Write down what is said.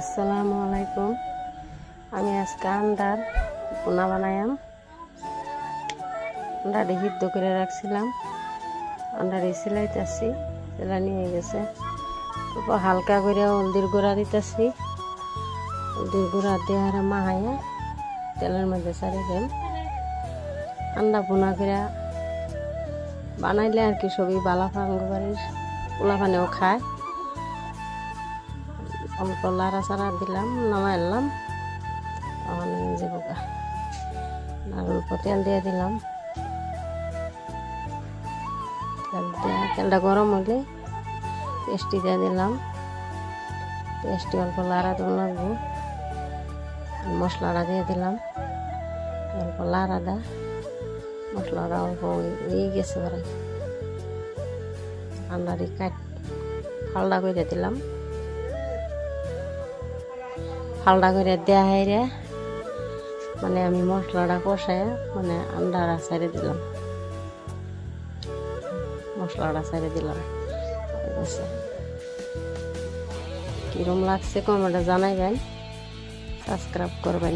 আসসালামু আলাইকুম। আমি আজকে আন্ডার পোনা বানাইম। আন্ডাটি সিদ্ধ করে রাখছিলাম, আন্ডাটি সিলাইতেছি, সেলানি হয়ে গেছে। তারপর হালকা করে হলদির গুঁড়া দিতেছি, হলদির গুঁড়া দিয়ে আর মাহাইয়া তেলের মধ্যে ছাড়ি দেন। আন্ডা পোনা করে বানাইলে আর কি সবই বালা ফাঙ্গু বাড়ির পোলা পানেও খায়। অল্প লাড়া চাড়া দিলাম, নামাইলাম, তখন যে বোকা আর অল্প তেল দিয়ে দিলাম। তেলটা গরম হইলে পেস্টটি দিয়ে দিলাম, পেস্টটি অল্প লাড়া দেওয়া লাগবো। মশলাটা দিয়ে দিলাম, অল্প লাড়া দা, মশলাটা অল্প হয়ে গেছে পরে আন্ডারি ফালদা করে দিলাম। ফালদা করে দেয়া হাইরে মানে আমি মশলাটা কষায় মানে আন্ডারা ছেড়ে দিলাম, মশলাটা ছেড়ে দিলাম। কিরম লাগছে কমেন্টে জানাইবেন, সাবস্ক্রাইব করবেন।